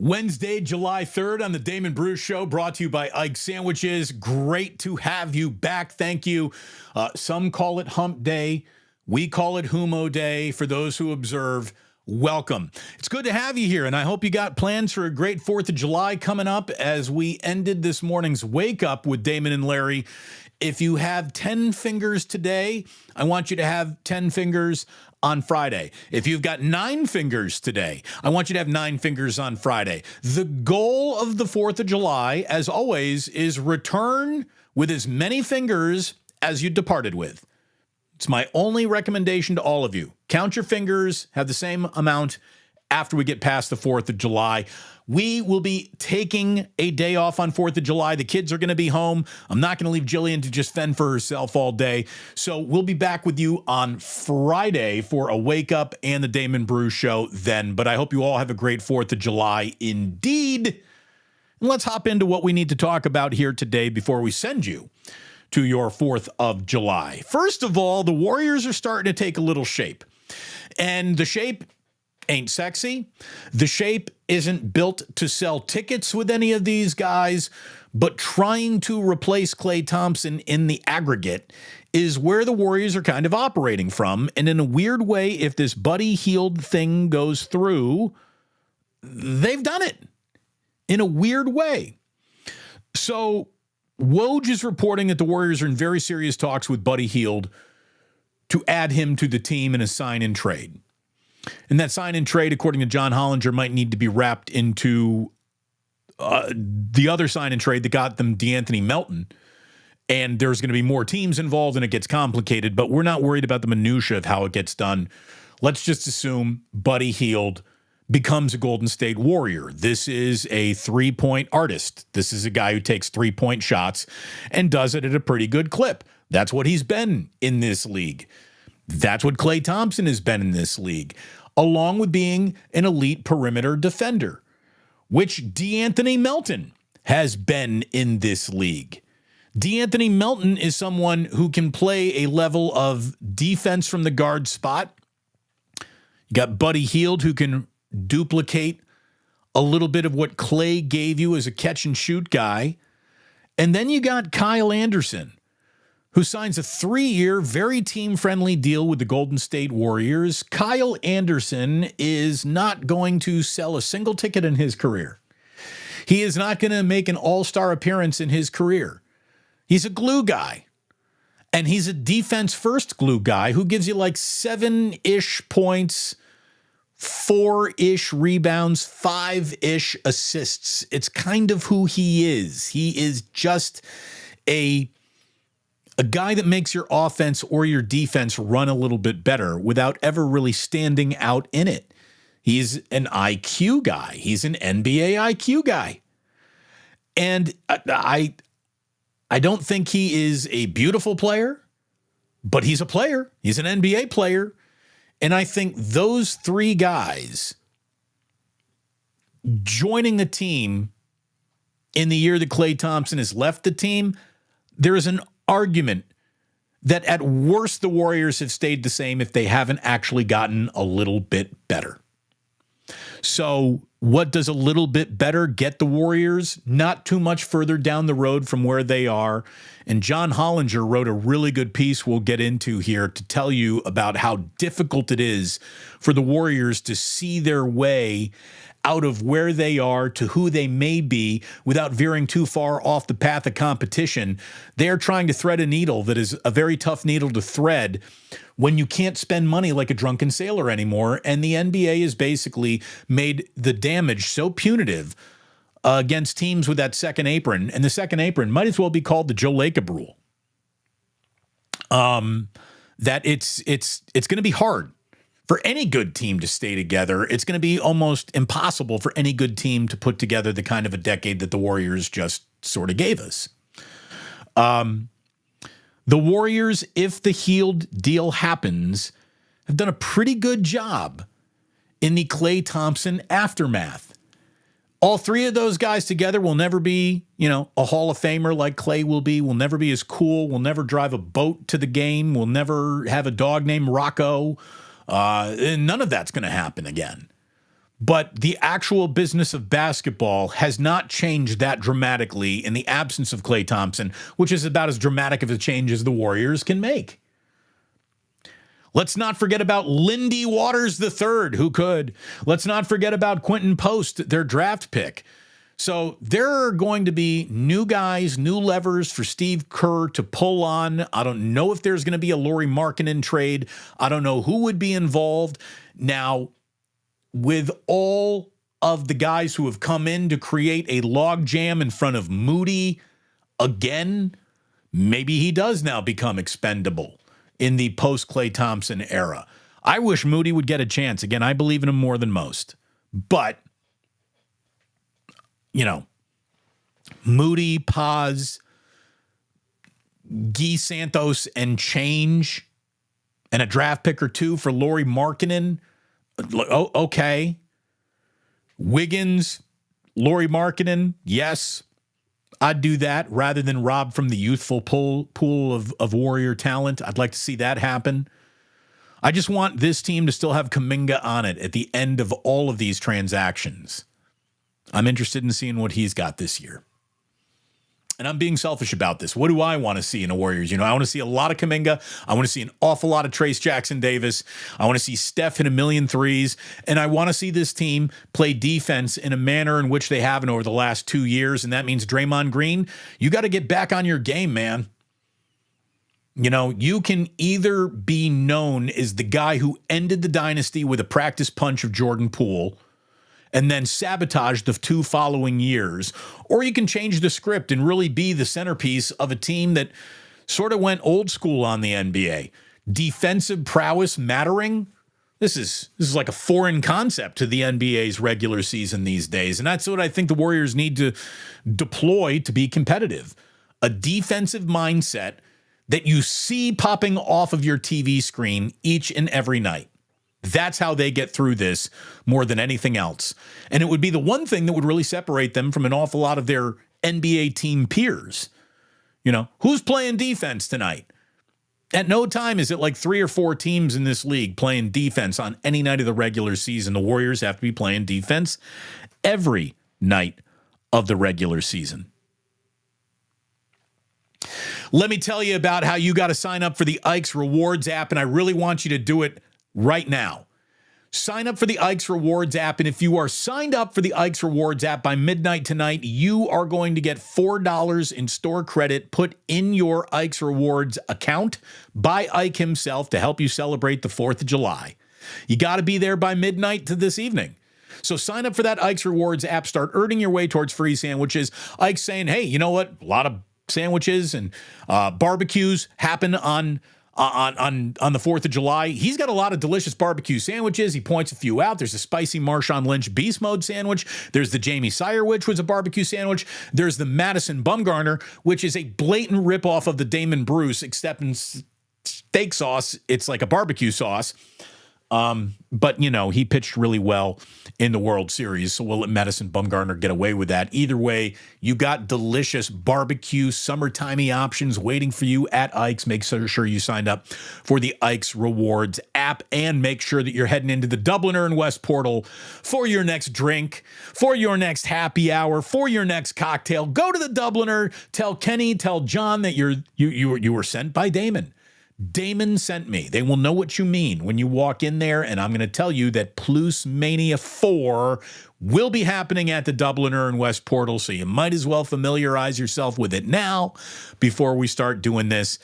Wednesday, July 3rd on the Damon Bruce Show, brought to you by Ike Sandwiches. Great to have you back. Thank you. Some call it Hump Day. We call it Humo Day. For those who observe, welcome. It's good to have you here, and I hope you got plans for a great 4th of July coming up as we ended this morning's Wake Up with Damon and Larry. If you have 10 fingers today, I want you to have 10 fingers on Friday. If you've got 9 fingers today, I want you to have 9 fingers on Friday. The goal of the 4th of July, as always, is return with as many fingers as you departed with. It's my only recommendation to all of you. Count your fingers, have the same amount after we get past the 4th of July. We will be taking a day off on 4th of July. The kids are going to be home. I'm not going to leave Jillian to just fend for herself all day. So we'll be back with you on Friday for a Wake Up and the Damon Bruce Show then. But I hope you all have a great 4th of July indeed. And let's hop into what we need to talk about here today before we send you to your 4th of July. First of all, the Warriors are starting to take a little shape. And the shape ain't sexy. The shape isn't built to sell tickets with any of these guys, but trying to replace Klay Thompson in the aggregate is where the Warriors are kind of operating from. And in a weird way, if this Buddy Hield thing goes through, they've done it in a weird way. So Woj is reporting that the Warriors are in very serious talks with Buddy Hield to add him to the team in a sign-in trade. And that sign-in trade, according to John Hollinger, might need to be wrapped into the other sign-in trade that got them DeAnthony Melton. And there's going to be more teams involved, and it gets complicated. But we're not worried about the minutia of how it gets done. Let's just assume Buddy Hield becomes a Golden State Warrior. This is a three-point artist. This is a guy who takes three-point shots and does it at a pretty good clip. That's what he's been in this league. That's what Klay Thompson has been in this league, along with being an elite perimeter defender, which DeAnthony Melton has been in this league. DeAnthony Melton is someone who can play a level of defense from the guard spot. You got Buddy Hield, who can duplicate a little bit of what Klay gave you as a catch-and-shoot guy. And then you got Kyle Anderson, who signs a 3-year, very team-friendly deal with the Golden State Warriors. Kyle Anderson is not going to sell a single ticket in his career. He is not going to make an all-star appearance in his career. He's a glue guy. And he's a defense-first glue guy who gives you like 7-ish points, 4-ish rebounds, 5-ish assists. It's kind of who he is. He is just a guy that makes your offense or your defense run a little bit better without ever really standing out in it. He's an IQ guy. He's an NBA IQ guy. And I don't think he is a beautiful player, but he's a player. He's an NBA player. And I think those 3 guys joining the team in the year that Klay Thompson has left the team, there is an argument that at worst the Warriors have stayed the same if they haven't actually gotten a little bit better. So what does a little bit better get the Warriors? Not too much further down the road from where they are. And John Hollinger wrote a really good piece we'll get into here to tell you about how difficult it is for the Warriors to see their way out of where they are to who they may be without veering too far off the path of competition. They're trying to thread a needle that is a very tough needle to thread when you can't spend money like a drunken sailor anymore. And the NBA has basically made the damage so punitive against teams with that second apron. And the second apron might as well be called the Joe Lacob rule. That it's going to be hard for any good team to stay together. It's going to be almost impossible for any good team to put together the kind of a decade that the Warriors just sort of gave us. The Warriors, if the Hield deal happens, have done a pretty good job in the Klay Thompson aftermath. All 3 of those guys together will never be, a Hall of Famer like Klay will be. Will never be as cool. Will never drive a boat to the game. Will never have a dog named Rocco. None of that's going to happen again. But the actual business of basketball has not changed that dramatically in the absence of Klay Thompson, which is about as dramatic of a change as the Warriors can make. Let's not forget about Lindy Waters III, who could. Let's not forget about Quentin Post, their draft pick. So there are going to be new guys, new levers for Steve Kerr to pull on. I don't know if there's going to be a Lauri Markkanen trade. I don't know who would be involved. Now, with all of the guys who have come in to create a logjam in front of Moody again, maybe he does now become expendable in the post-Klay Thompson era. I wish Moody would get a chance. Again, I believe in him more than most. But, you know, Moody, Paz, Guy Santos, and change, and a draft pick or two for Lauri Markkanen. Oh, okay. Wiggins, Lauri Markkanen, yes. I'd do that rather than rob from the youthful pool of Warrior talent. I'd like to see that happen. I just want this team to still have Kuminga on it at the end of all of these transactions. I'm interested in seeing what he's got this year. And I'm being selfish about this. What do I want to see in the Warriors? You know, I want to see a lot of Kuminga. I want to see an awful lot of Trace Jackson-Davis. I want to see Steph hit a million threes. And I want to see this team play defense in a manner in which they haven't over the last 2 years. And that means Draymond Green, you got to get back on your game, man. You know, you can either be known as the guy who ended the dynasty with a practice punch of Jordan Poole and then sabotage the 2 following years. Or you can change the script and really be the centerpiece of a team that sort of went old school on the NBA. Defensive prowess mattering. This is like a foreign concept to the NBA's regular season these days. And that's what I think the Warriors need to deploy to be competitive. A defensive mindset that you see popping off of your TV screen each and every night. That's how they get through this more than anything else. And it would be the one thing that would really separate them from an awful lot of their NBA team peers. You know, who's playing defense tonight? At no time is it like 3 or 4 teams in this league playing defense on any night of the regular season. The Warriors have to be playing defense every night of the regular season. Let me tell you about how you got to sign up for the Ike's Rewards app, and I really want you to do it right now. Sign up for the Ike's Rewards app, and if you are signed up for the Ike's Rewards app by midnight tonight, you are going to get $4 in store credit put in your Ike's Rewards account by Ike himself to help you celebrate the 4th of July. You got to be there by midnight to this evening. So sign up for that Ike's Rewards app. Start earning your way towards free sandwiches. Ike's saying, hey, you know what? A lot of sandwiches and barbecues happen on the 4th of July. He's got a lot of delicious barbecue sandwiches. He points a few out. There's a spicy Marshawn Lynch Beast Mode sandwich. There's the Jamie Sire, which was a barbecue sandwich. There's the Madison Bumgarner, which is a blatant ripoff of the Damon Bruce, except in steak sauce, it's like a barbecue sauce. But, you know, he pitched really well in the World Series, so we'll let Madison Bumgarner get away with that. Either way, you got delicious barbecue, summertimey options waiting for you at Ike's. Make sure you signed up for the Ike's Rewards app, and make sure that you're heading into the Dubliner and West Portal for your next drink, for your next happy hour, for your next cocktail. Go to the Dubliner, tell Kenny, tell John that you were sent by Damon. Damon sent me. They will know what you mean when you walk in there, and I'm going to tell you that Plus Mania 4 will be happening at the Dubliner and West Portal, so you might as well familiarize yourself with it now before we start doing this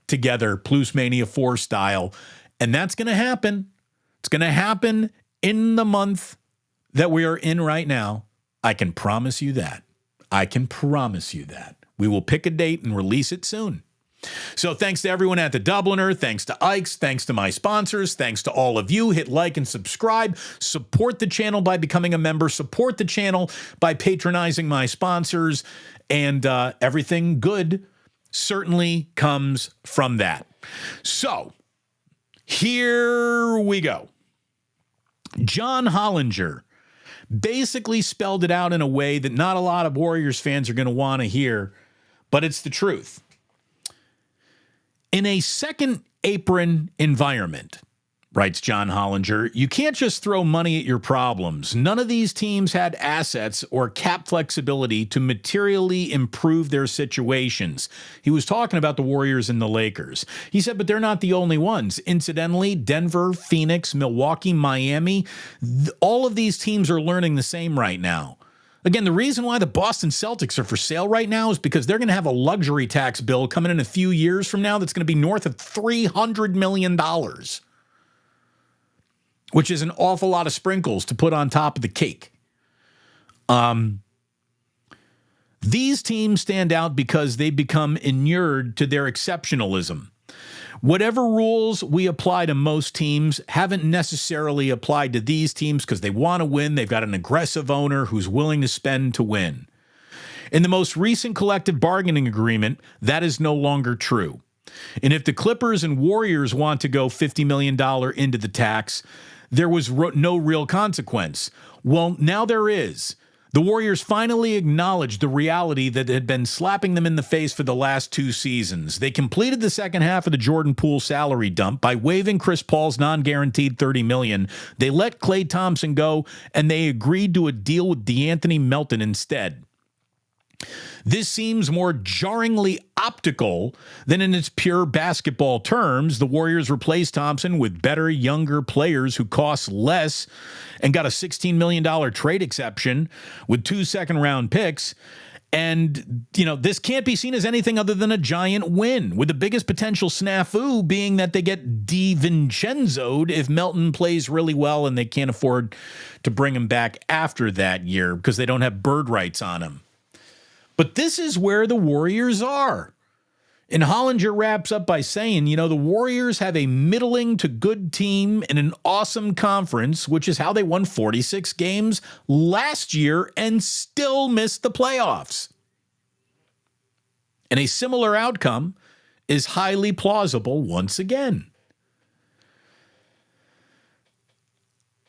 together, Plus Mania 4 style. And that's going to happen. It's going to happen in the month that we are in right now. I can promise you that. I can promise you that. We will pick a date and release it soon. So thanks to everyone at the Dubliner, thanks to Ike's, thanks to my sponsors, thanks to all of you. Hit like and subscribe. Support the channel by becoming a member. Support the channel by patronizing my sponsors. And everything good certainly comes from that. So here we go. John Hollinger basically spelled it out in a way that not a lot of Warriors fans are going to want to hear, but it's the truth. In a second apron environment, writes John Hollinger. You can't just throw money at your problems. None of these teams had assets or cap flexibility to materially improve their situations. He was talking about the Warriors and the Lakers. He said, but they're not the only ones. Incidentally, Denver, Phoenix, Milwaukee, Miami, all of these teams are learning the same right now. Again, the reason why the Boston Celtics are for sale right now is because they're going to have a luxury tax bill coming in a few years from now that's going to be north of $300 million. Which is an awful lot of sprinkles to put on top of the cake. These teams stand out because they become inured to their exceptionalism. Whatever rules we apply to most teams haven't necessarily applied to these teams because they want to win. They've got an aggressive owner who's willing to spend to win. In the most recent collective bargaining agreement, that is no longer true. And if the Clippers and Warriors want to go $50 million into the tax, there was no real consequence. Well, now there is. The Warriors finally acknowledged the reality that had been slapping them in the face for the last 2 seasons. They completed the second half of the Jordan Poole salary dump by waiving Chris Paul's non-guaranteed $30 million. They let Klay Thompson go, and they agreed to a deal with DeAnthony Melton instead. This seems more jarringly optical than in its pure basketball terms. The Warriors replaced Thompson with better, younger players who cost less and got a $16 million trade exception with 2 second-round picks. And, this can't be seen as anything other than a giant win, with the biggest potential snafu being that they get DiVincenzo'd if Melton plays really well and they can't afford to bring him back after that year because they don't have bird rights on him. But this is where the Warriors are. And Hollinger wraps up by saying, the Warriors have a middling to good team in an awesome conference, which is how they won 46 games last year and still missed the playoffs. And a similar outcome is highly plausible once again.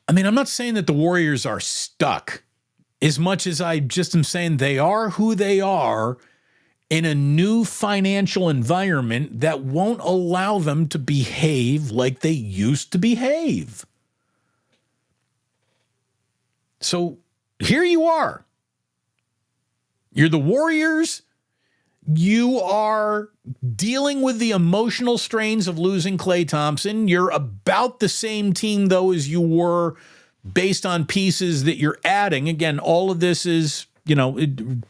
I mean, I'm not saying that the Warriors are stuck, as much as I just am saying they are who they are in a new financial environment that won't allow them to behave like they used to behave. So here you are. You're the Warriors. You are dealing with the emotional strains of losing Klay Thompson. You're about the same team, though, as you were based on pieces that you're adding. Again, all of this is,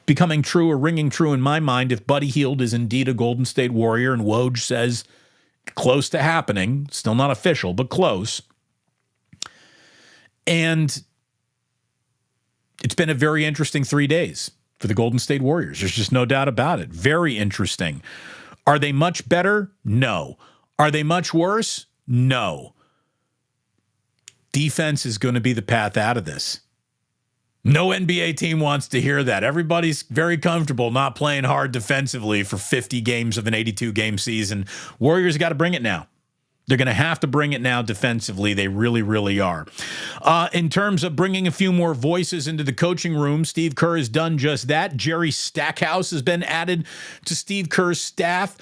becoming true or ringing true in my mind if Buddy Hield is indeed a Golden State Warrior and Woj says close to happening. Still not official, but close. And it's been a very interesting 3 days for the Golden State Warriors. There's just no doubt about it. Very interesting. Are they much better? No. Are they much worse? No. Defense is going to be the path out of this. No NBA team wants to hear that. Everybody's very comfortable not playing hard defensively for 50 games of an 82-game season. Warriors got to bring it now. They're going to have to bring it now defensively. They really, really are. In terms of bringing a few more voices into the coaching room, Steve Kerr has done just that. Jerry Stackhouse has been added to Steve Kerr's staff,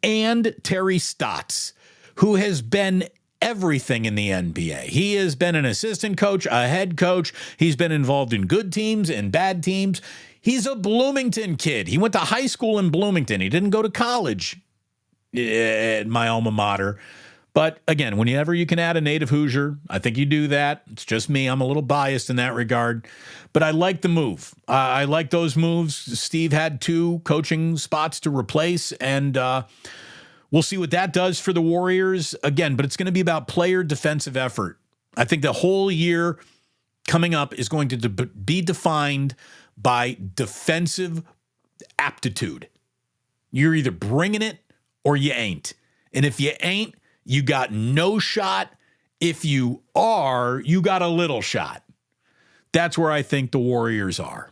and Terry Stotts, who has been everything in the NBA. He has been an assistant coach, a head coach. He's been involved in good teams and bad teams. He's a Bloomington kid. He went to high school in Bloomington. He didn't go to college at my alma mater. But again, whenever you can add a native Hoosier, I think you do that. It's just me. I'm a little biased in that regard. But I like the move. I like those moves. Steve had 2 coaching spots to replace, and we'll see what that does for the Warriors. Again, but it's going to be about player defensive effort. I think the whole year coming up is going to be defined by defensive aptitude. You're either bringing it or you ain't. And if you ain't, you got no shot. If you are, you got a little shot. That's where I think the Warriors are.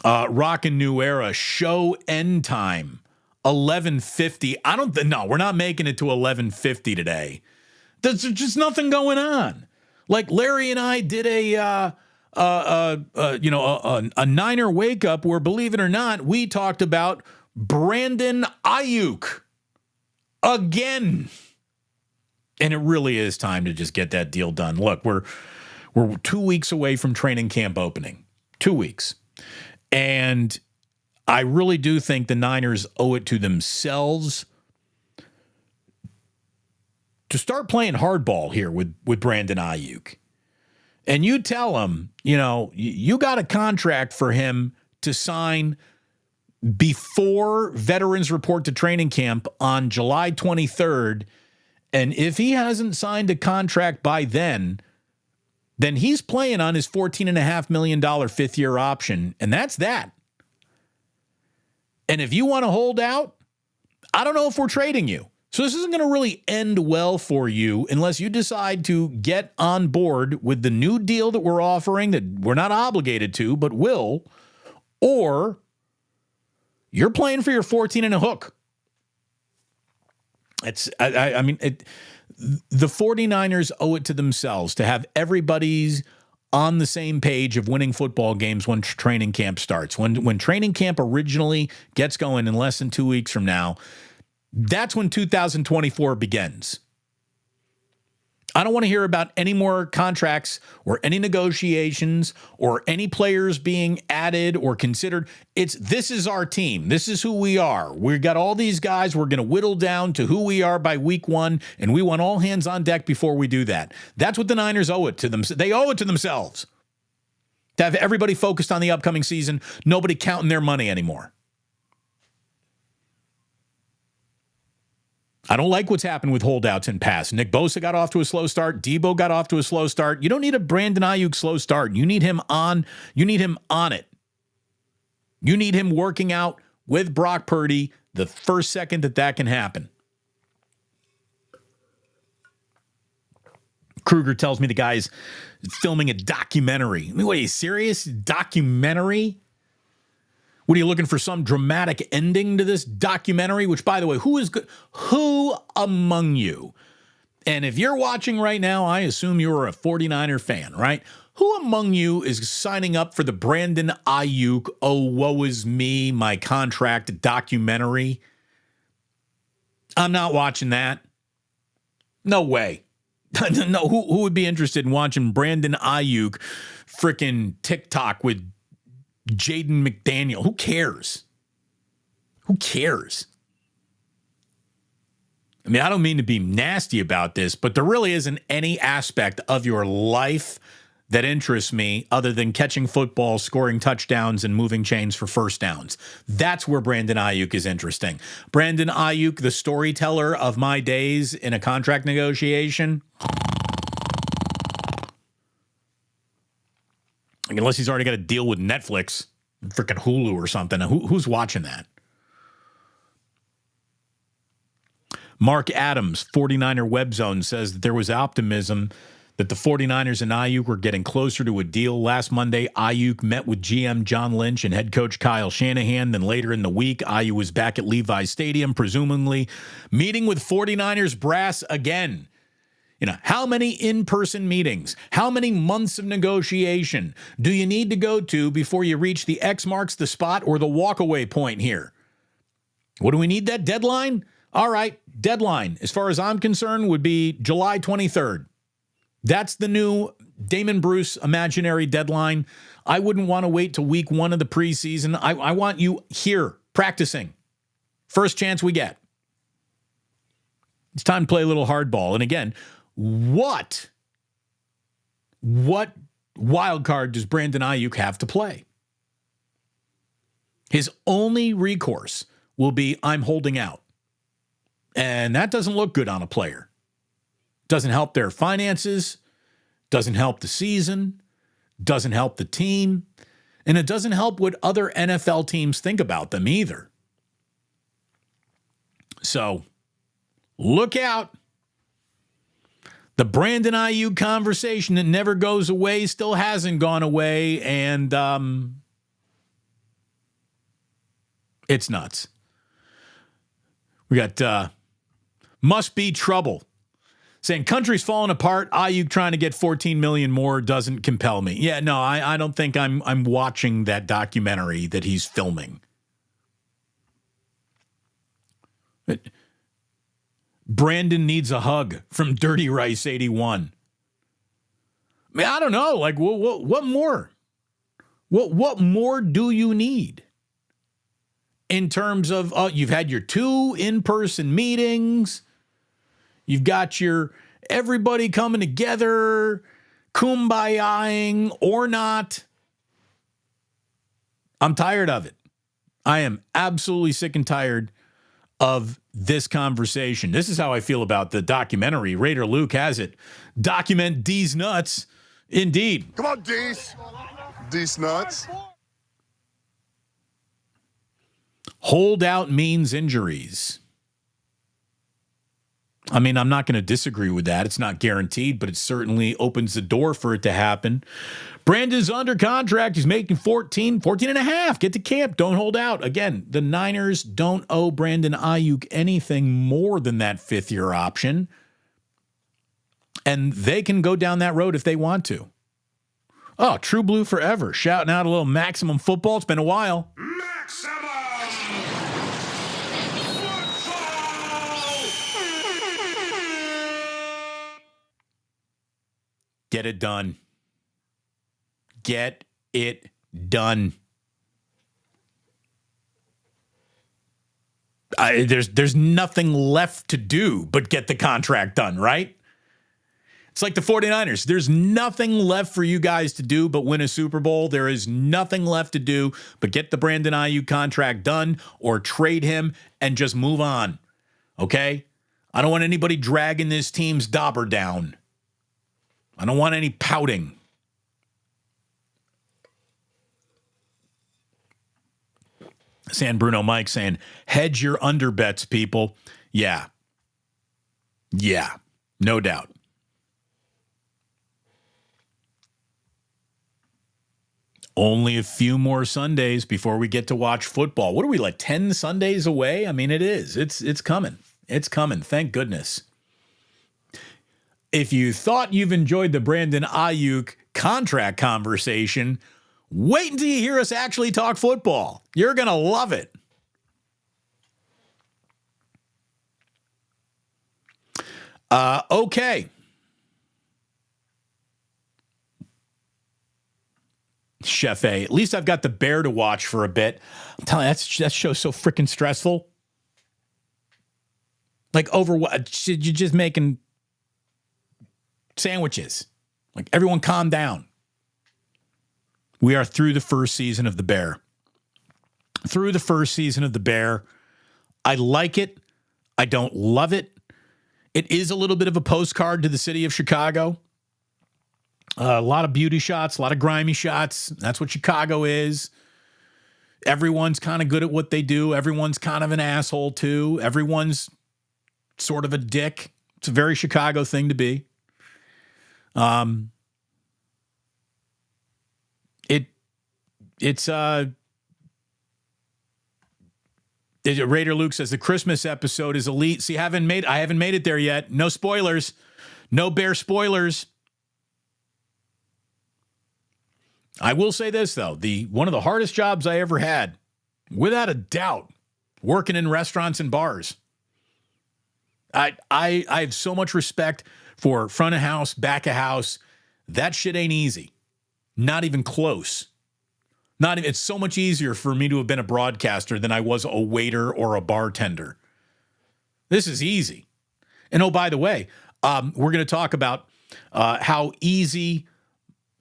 Rockin' New Era, show end time, 11:50. No, we're not making it to 11:50 today. There's just nothing going on. Like Larry and I did a Niner wake up where, believe it or not, we talked about Brandon Aiyuk again. And it really is time to just get that deal done. Look, we're 2 weeks away from training camp opening. 2 weeks. And I really do think the Niners owe it to themselves to start playing hardball here with Brandon Aiyuk. And you tell him, you got a contract for him to sign before veterans report to training camp on July 23rd. And if he hasn't signed a contract by then he's playing on his $14.5 million fifth-year option, and that's that. And if you want to hold out, I don't know if we're trading you. So this isn't going to really end well for you unless you decide to get on board with the new deal that we're offering that we're not obligated to, but will, or you're playing for your 14 and a hook. The 49ers owe it to themselves to have everybody's on the same page of winning football games when training camp starts. When training camp originally gets going in less than 2 weeks from now, that's when 2024 begins. I don't want to hear about any more contracts or any negotiations or any players being added or considered. This is our team. This is who we are. We've got all these guys. We're going to whittle down to who we are by week 1, and we want all hands on deck before we do that. That's what the Niners owe it to them. They owe it to themselves to have everybody focused on the upcoming season, nobody counting their money anymore. I don't like what's happened with holdouts in pass. Nick Bosa got off to a slow start. Debo got off to a slow start. You don't need a Brandon Aiyuk slow start. You need him on. You need him on it. You need him working out with Brock Purdy the first second that can happen. Kruger tells me the guy's filming a documentary. I mean, what, are you serious? Documentary? What, are you looking for some dramatic ending to this documentary? Which, by the way, who is good? Who among you? And if you're watching right now, I assume you're a 49er fan, right? Who among you is signing up for the Brandon Aiyuk, oh, woe is me, my contract documentary? I'm not watching that. No way. No, who would be interested in watching Brandon Aiyuk frickin' TikTok with Jaden McDaniel? Who cares? Who cares? I mean, I don't mean to be nasty about this, but there really isn't any aspect of your life that interests me other than catching football, scoring touchdowns, and moving chains for first downs. That's where Brandon Aiyuk is interesting. Brandon Aiyuk, the storyteller of my days in a contract negotiation. Unless he's already got a deal with Netflix, freaking Hulu or something. Who's watching that? Mark Adams, 49er Web Zone, says that there was optimism that the 49ers and Aiyuk were getting closer to a deal. Last Monday, Aiyuk met with GM John Lynch and head coach Kyle Shanahan. Then later in the week, Aiyuk was back at Levi's Stadium, presumably meeting with 49ers brass again. How many in-person meetings, how many months of negotiation do you need to go to before you reach the X marks the spot or the walkaway point here? What do we need that deadline? All right, deadline, as far as I'm concerned, would be July 23rd. That's the new Damon Bruce imaginary deadline. I wouldn't want to wait till week 1 of the preseason. I want you here practicing. First chance we get. It's time to play a little hardball. And again, what wild card does Brandon Aiyuk have to play? His only recourse will be, I'm holding out. And that doesn't look good on a player. Doesn't help their finances, doesn't help the season, doesn't help the team, and it doesn't help what other NFL teams think about them either. So, look out. The Brandon Aiyuk conversation that never goes away still hasn't gone away, and it's nuts. We got Must Be Trouble saying country's falling apart. Aiyuk trying to get 14 million more doesn't compel me. Yeah, no, I don't think I'm watching that documentary that he's filming. Brandon needs a hug from Dirty Rice 81. I mean, I don't know. Like, what more? What more do you need? In terms of, you've had your 2 in-person meetings. You've got your everybody coming together, kumbayaing or not. I'm tired of it. I am absolutely sick and tired of this conversation. This is how I feel about the documentary. Raider Luke has it. Document D's nuts. Indeed. Come on, D's. D's nuts. Holdout means injuries. I mean, I'm not going to disagree with that. It's not guaranteed, but it certainly opens the door for it to happen. Brandon's under contract. He's making 14 and a half. Get to camp. Don't hold out. Again, the Niners don't owe Brandon Aiyuk anything more than that 5th-year option. And they can go down that road if they want to. Oh, True Blue forever. Shouting out a little Maximum Football. It's been a while. Maximum Football! Get it done. Get it done. There's nothing left to do but get the contract done, right? It's like the 49ers. There's nothing left for you guys to do but win a Super Bowl. There is nothing left to do but get the Brandon Aiyuk contract done or trade him and just move on. Okay? I don't want anybody dragging this team's dauber down. I don't want any pouting. San Bruno Mike saying, hedge your under bets, people. Yeah. Yeah. No doubt. Only a few more Sundays before we get to watch football. What are we, like 10 Sundays away? I mean, it is. It's coming. It's coming. Thank goodness. If you thought you've enjoyed the Brandon Aiyuk contract conversation, wait until you hear us actually talk football. You're going to love it. Okay. Chef A. At least I've got the Bear to watch for a bit. I'm telling you, that show's so freaking stressful. Like, over what? You're just making sandwiches. Like, everyone calm down. We are through the first season of the Bear. Through the first season of the Bear. I like it. I don't love it. It is a little bit of a postcard to the city of Chicago. A lot of beauty shots, a lot of grimy shots. That's what Chicago is. Everyone's kind of good at what they do. Everyone's kind of an asshole, too. Everyone's sort of a dick. It's a very Chicago thing to be. Raider Luke says the Christmas episode is elite. See, I haven't made it there yet. No spoilers. No Bear spoilers. I will say this, though. One of the hardest jobs I ever had, without a doubt, working in restaurants and bars. I have so much respect for front of house, back of house. That shit ain't easy. Not even close. It's so much easier for me to have been a broadcaster than I was a waiter or a bartender. This is easy. And oh, by the way, we're going to talk about how easy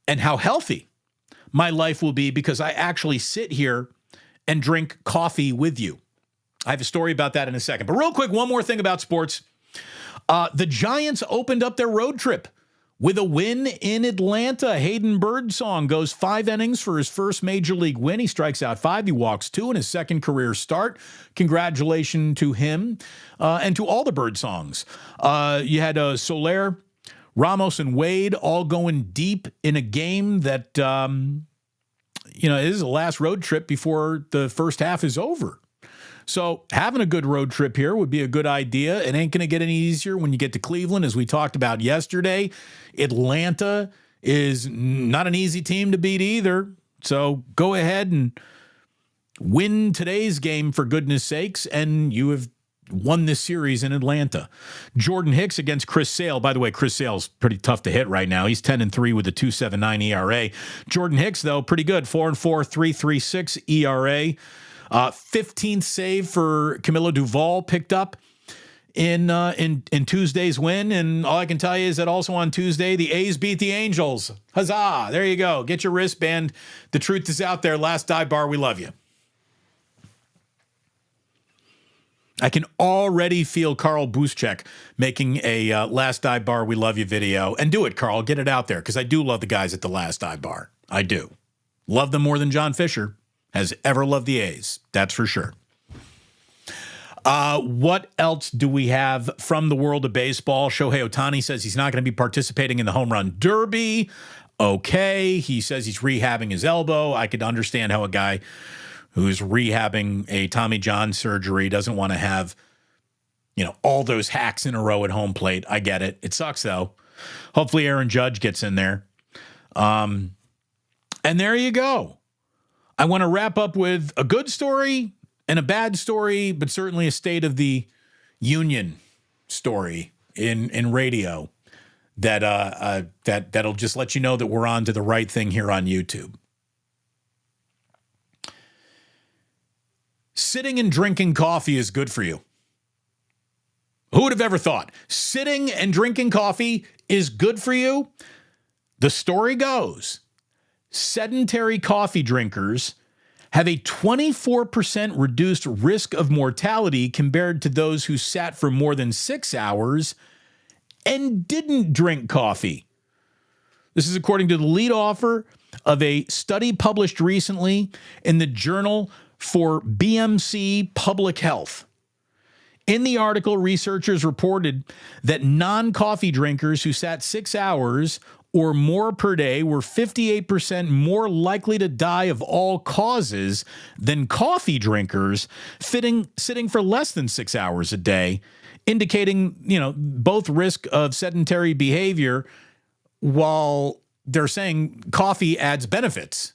and how healthy my life will be because I actually sit here and drink coffee with you. I have a story about that in a second. But real quick, one more thing about sports. The Giants opened up their road trip with a win in Atlanta. Hayden Birdsong goes 5 innings for his first major league win. He strikes out 5. He walks 2 in his second career start. Congratulations to him and to all the Birdsongs. You had Soler, Ramos, and Wade all going deep in a game that, is the last road trip before the first half is over. So having a good road trip here would be a good idea. It ain't going to get any easier when you get to Cleveland, as we talked about yesterday. Atlanta is not an easy team to beat either. So go ahead and win today's game, for goodness sakes, and you have won this series in Atlanta. Jordan Hicks against Chris Sale. By the way, Chris Sale's pretty tough to hit right now. He's 10-3 with a 2.79 ERA. Jordan Hicks, though, pretty good. 4-4, 3.36 ERA. 15th save for Camilo Duvall picked up in Tuesday's win. And all I can tell you is that also on Tuesday, the A's beat the Angels. Huzzah. There you go. Get your wristband. The truth is out there. Last dive bar. We love you. I can already feel Carl Buszczek making a Last Dive Bar We Love You video. And do it, Carl. Get it out there, because I do love the guys at the Last Dive Bar. I do. Love them more than John Fisher has ever loved the A's. That's for sure. What else do we have from the world of baseball? Shohei Ohtani says he's not going to be participating in the home run derby. Okay. He says he's rehabbing his elbow. I could understand how a guy who's rehabbing a Tommy John surgery doesn't want to have, all those hacks in a row at home plate. I get it. It sucks, though. Hopefully Aaron Judge gets in there. And there you go. I want to wrap up with a good story and a bad story, but certainly a State of the Union story in radio that'll just let you know that we're on to the right thing here on YouTube. Sitting and drinking coffee is good for you. Who would have ever thought? Sitting and drinking coffee is good for you? The story goes, sedentary coffee drinkers have a 24% reduced risk of mortality compared to those who sat for more than 6 hours and didn't drink coffee. This is according to the lead author of a study published recently in the Journal for BMC Public Health. In the article, researchers reported that non-coffee drinkers who sat 6 hours or more per day were 58% more likely to die of all causes than coffee drinkers sitting for less than 6 hours a day, indicating, both risk of sedentary behavior while they're saying coffee adds benefits.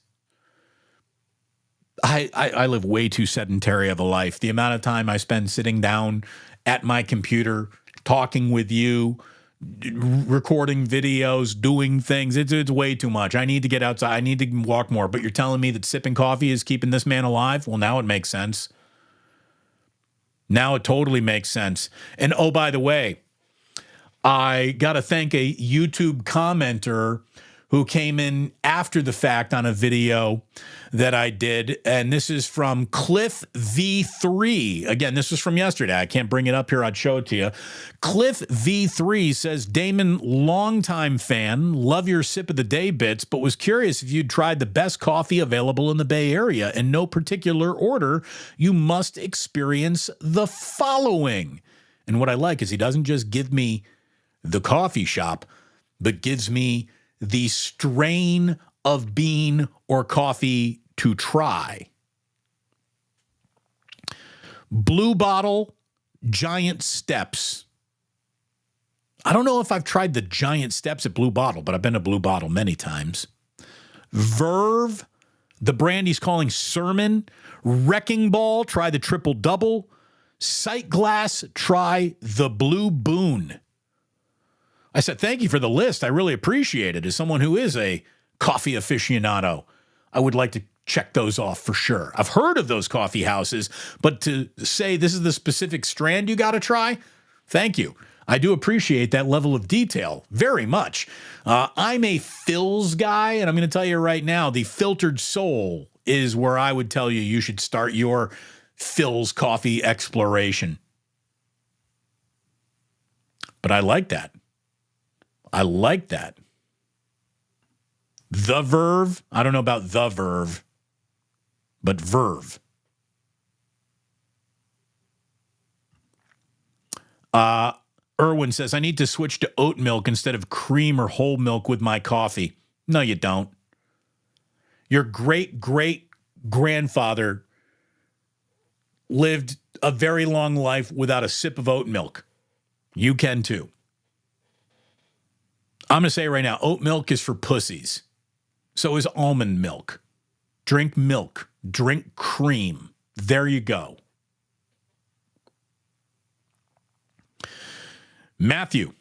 I live way too sedentary of a life. The amount of time I spend sitting down at my computer, talking with you, recording videos, doing things, it's way too much. I need to get outside. I need to walk more. But you're telling me that sipping coffee is keeping this man alive? Well, now it makes sense. Now it totally makes sense. And oh, by the way, I got to thank a YouTube commenter who came in after the fact on a video that I did. And this is from Cliff V3. Again, this was from yesterday. I can't bring it up here. I'd show it to you. Cliff V3 says, Damon, longtime fan, love your sip of the day bits, but was curious if you'd tried the best coffee available in the Bay Area. In no particular order, you must experience the following. And what I like is he doesn't just give me the coffee shop, but gives me the strain of bean or coffee to try. Blue Bottle Giant Steps. I don't know if I've tried the Giant Steps at Blue Bottle, but I've been to Blue Bottle many times. Verve, the brand he's calling Sermon. Wrecking Ball, try the Triple Double. Sight Glass, try the Blue Boon. I said, thank you for the list. I really appreciate it. As someone who is a coffee aficionado, I would like to check those off for sure. I've heard of those coffee houses, but to say this is the specific strand you got to try, thank you. I do appreciate that level of detail very much. I'm a Philz guy, and I'm going to tell you right now, the Filtered Soul is where I would tell you should start your Philz coffee exploration. But I like that. I like that. The Verve. I don't know about The Verve, but Verve. Irwin says, I need to switch to oat milk instead of cream or whole milk with my coffee. No, you don't. Your great-great-grandfather lived a very long life without a sip of oat milk. You can too. I'm going to say right now, oat milk is for pussies. So is almond milk. Drink milk. Drink cream. There you go. Matthew.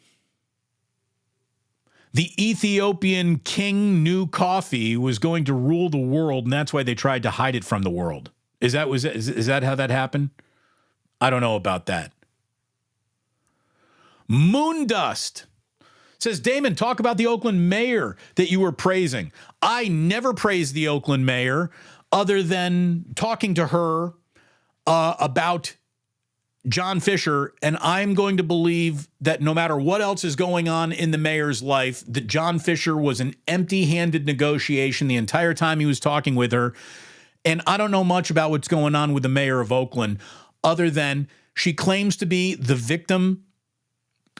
The Ethiopian king knew coffee was going to rule the world, and that's why they tried to hide it from the world. Is that how that happened? I don't know about that. Moondust says, Damon, talk about the Oakland mayor that you were praising. I never praised the Oakland mayor other than talking to her about John Fisher, and I'm going to believe that no matter what else is going on in the mayor's life, that John Fisher was an empty-handed negotiation the entire time he was talking with her. And I don't know much about what's going on with the mayor of Oakland other than she claims to be the victim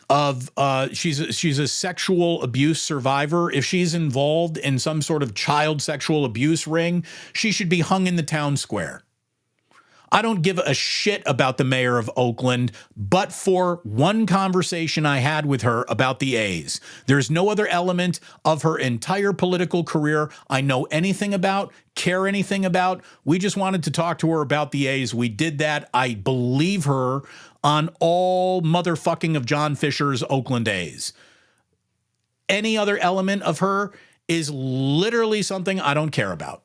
of she's a sexual abuse survivor. If she's involved in some sort of child sexual abuse ring, she should be hung in the town square. I don't give a shit about the mayor of Oakland, but for one conversation I had with her about the A's. There's no other element of her entire political career I know anything about, care anything about. We just wanted to talk to her about the A's. We did that. I believe her on all motherfucking of John Fisher's Oakland A's. Any other element of her is literally something I don't care about.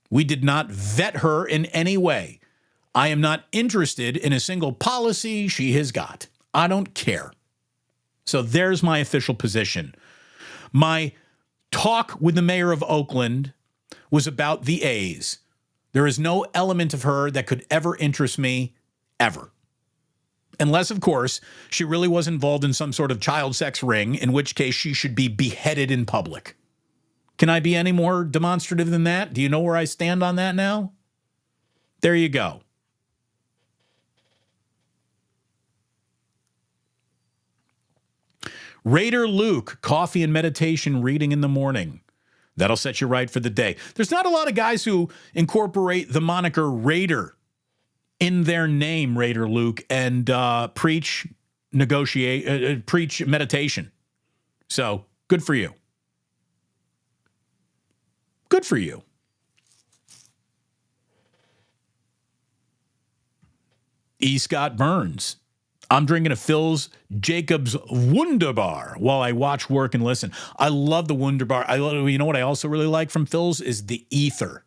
We did not vet her in any way. I am not interested in a single policy she has got. I don't care. So there's my official position. My talk with the mayor of Oakland was about the A's. There is no element of her that could ever interest me, ever. Unless, of course, she really was involved in some sort of child sex ring, in which case she should be beheaded in public. Can I be any more demonstrative than that? Do you know where I stand on that now? There you go. Raider Luke, coffee and meditation reading in the morning. That'll set you right for the day. There's not a lot of guys who incorporate the moniker Raider in their name, Raider Luke, and preach meditation. So good for you. Good for you. E. Scott Burns. I'm drinking a Phil's Jacobs Wunderbar while I watch, work, and listen. I love the Wunderbar. You know what I also really like from Phil's is the Ether.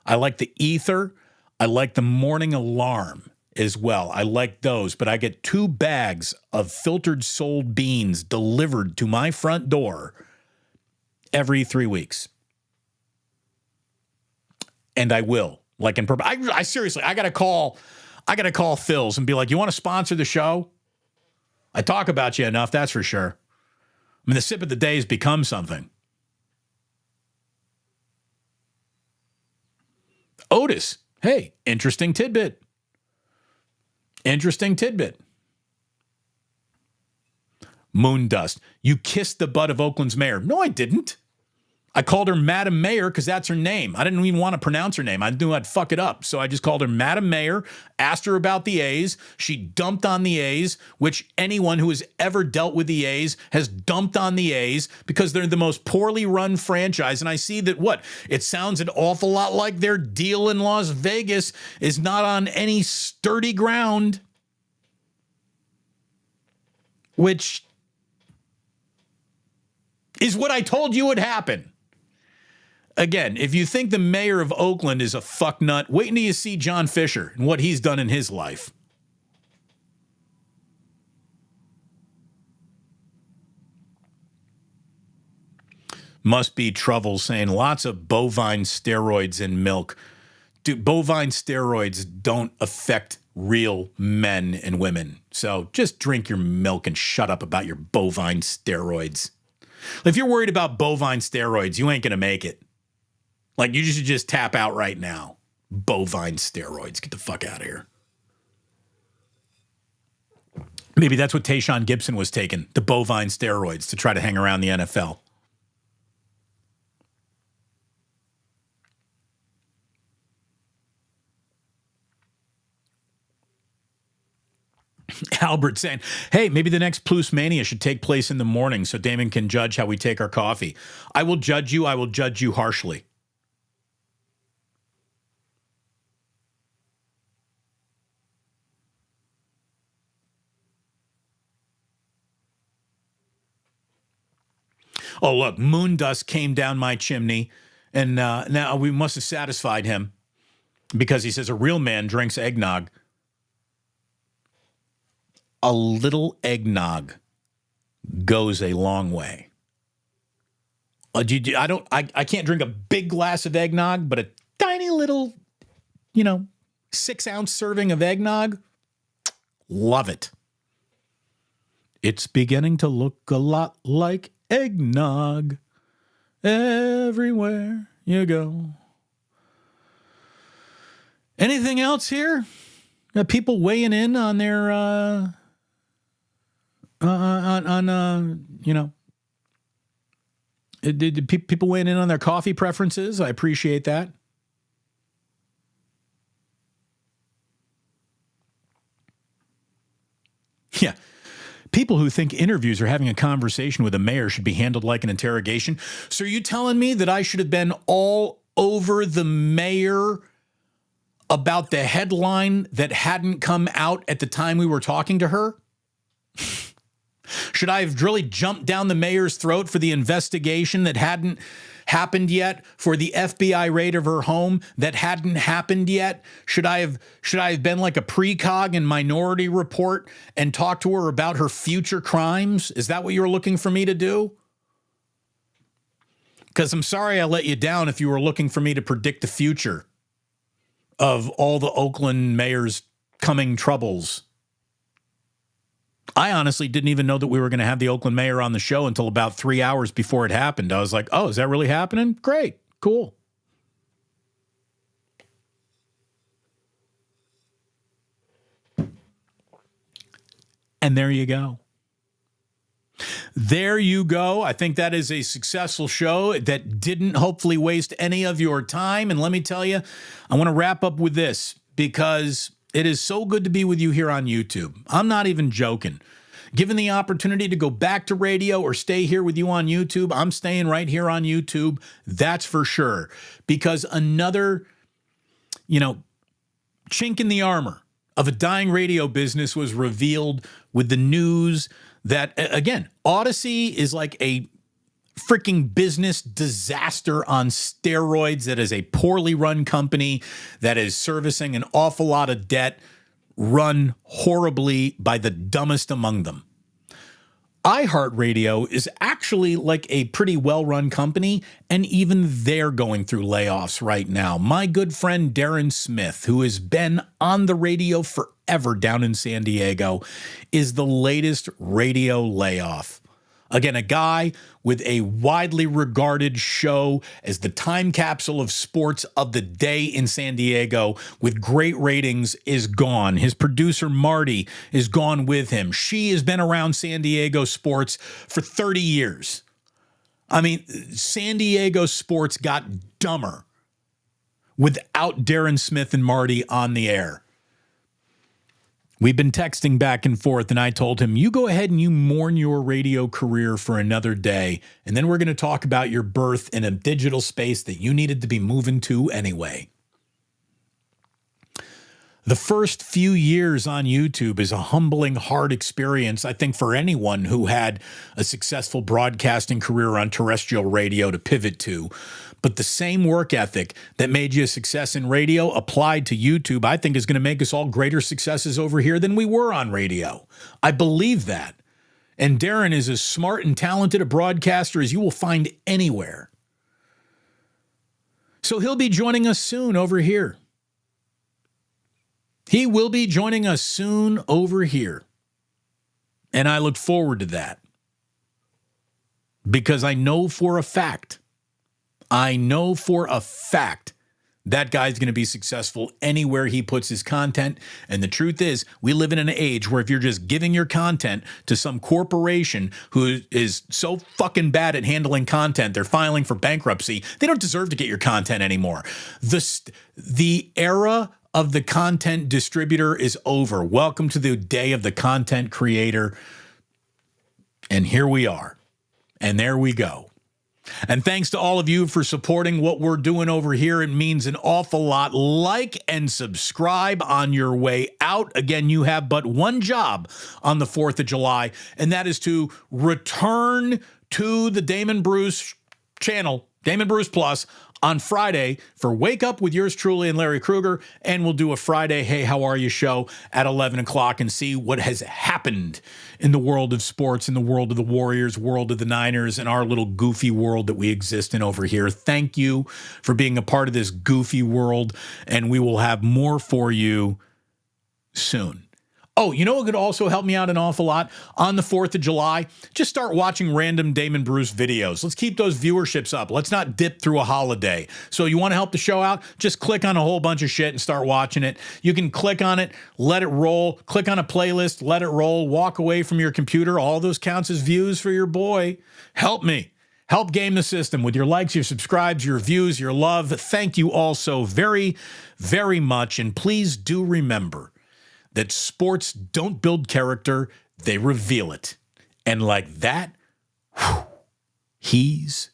I like the Ether. I like the Morning Alarm as well. I like those, but I get 2 bags of filtered sold beans delivered to my front door every 3 weeks. And I will, like in purpose. I seriously, I gotta call Phil's and be like, you want to sponsor the show? I talk about you enough, that's for sure. I mean, the sip of the day has become something. Otis, hey, interesting tidbit. Interesting tidbit. Moondust, you kissed the butt of Oakland's mayor. No, I didn't. I called her Madam Mayor because that's her name. I didn't even want to pronounce her name. I knew I'd fuck it up. So I just called her Madam Mayor, asked her about the A's. She dumped on the A's, which anyone who has ever dealt with the A's has dumped on the A's because they're the most poorly run franchise. And I see that it sounds an awful lot like their deal in Las Vegas is not on any sturdy ground, which is what I told you would happen. Again, if you think the mayor of Oakland is a fucknut, wait until you see John Fisher and what he's done in his life. Must be trouble saying lots of bovine steroids in milk. Dude, bovine steroids don't affect real men and women. So just drink your milk and shut up about your bovine steroids. If you're worried about bovine steroids, you ain't going to make it. Like, you should just tap out right now. Bovine steroids. Get the fuck out of here. Maybe that's what Tayshaun Gibson was taking, the bovine steroids, to try to hang around the NFL. Albert saying, hey, maybe the next Plus Mania should take place in the morning so Damon can judge how we take our coffee. I will judge you. I will judge you harshly. Oh, look, moon dust came down my chimney, and now we must have satisfied him because he says a real man drinks eggnog. A little eggnog goes a long way. I can't drink a big glass of eggnog, but a tiny little, 6-ounce serving of eggnog, love it. It's beginning to look a lot like eggnog everywhere you go. Anything else here? Got people weighing in on their did people weighing in on their coffee preferences? I appreciate that. Yeah. People who think interviews or having a conversation with a mayor should be handled like an interrogation. So are you telling me that I should have been all over the mayor about the headline that hadn't come out at the time we were talking to her? Should I have really jumped down the mayor's throat for the investigation that hadn't happened yet, for the FBI raid of her home that hadn't happened yet? Should I have been like a precog in Minority Report and talked to her about her future crimes? Is that what you were looking for me to do? Because I'm sorry I let you down if you were looking for me to predict the future of all the Oakland mayor's coming troubles. I honestly didn't even know that we were going to have the Oakland mayor on the show until about 3 hours before it happened. I was like, oh, is that really happening? Great. Cool. And there you go. There you go. I think that is a successful show that didn't hopefully waste any of your time. And let me tell you, I want to wrap up with this because it is so good to be with you here on YouTube. I'm not even joking. Given the opportunity to go back to radio or stay here with you on YouTube, I'm staying right here on YouTube. That's for sure. Because another, chink in the armor of a dying radio business was revealed with the news that, again, Odyssey is like a freaking business disaster on steroids. That is a poorly run company that is servicing an awful lot of debt, run horribly by the dumbest among them. iHeartRadio is actually like a pretty well-run company, and even they're going through layoffs right now. My good friend Darren Smith, who has been on the radio forever down in San Diego, is the latest radio layoff. Again, a guy with a widely regarded show as the time capsule of sports of the day in San Diego with great ratings is gone. His producer, Marty, is gone with him. She has been around San Diego sports for 30 years. I mean, San Diego sports got dumber without Darren Smith and Marty on the air. We've been texting back and forth, and I told him, you go ahead and you mourn your radio career for another day, and then we're going to talk about your birth in a digital space that you needed to be moving to anyway. The first few years on YouTube is a humbling, hard experience, I think, for anyone who had a successful broadcasting career on terrestrial radio to pivot to. But the same work ethic that made you a success in radio applied to YouTube, I think, is going to make us all greater successes over here than we were on radio. I believe that. And Darren is as smart and talented a broadcaster as you will find anywhere. So he'll be joining us soon over here. He will be joining us soon over here. And I look forward to that. Because I know for a fact that guy's going to be successful anywhere he puts his content. And the truth is, we live in an age where if you're just giving your content to some corporation who is so fucking bad at handling content, they're filing for bankruptcy, they don't deserve to get your content anymore. The era of the content distributor is over. Welcome to the day of the content creator. And here we are. And there we go. And thanks to all of you for supporting what we're doing over here. It means an awful lot. Like and subscribe on your way out. Again, you have but one job on the 4th of July, and that is to return to the Damon Bruce channel, Damon Bruce Plus, on Friday for Wake Up with yours truly and Larry Krueger. And we'll do a Friday, Hey, How Are You show at 11 o'clock and see what has happened in the world of sports, in the world of the Warriors, world of the Niners, and our little goofy world that we exist in over here. Thank you for being a part of this goofy world, and we will have more for you soon. Oh, you know what could also help me out an awful lot? On the 4th of July, just start watching random Damon Bruce videos. Let's keep those viewerships up. Let's not dip through a holiday. So you want to help the show out? Just click on a whole bunch of shit and start watching it. You can click on it, let it roll, click on a playlist, let it roll, walk away from your computer. All those counts as views for your boy. Help me. Help game the system with your likes, your subscribes, your views, your love. Thank you all so very, very much. And please do remember that sports don't build character, they reveal it. And like that, he's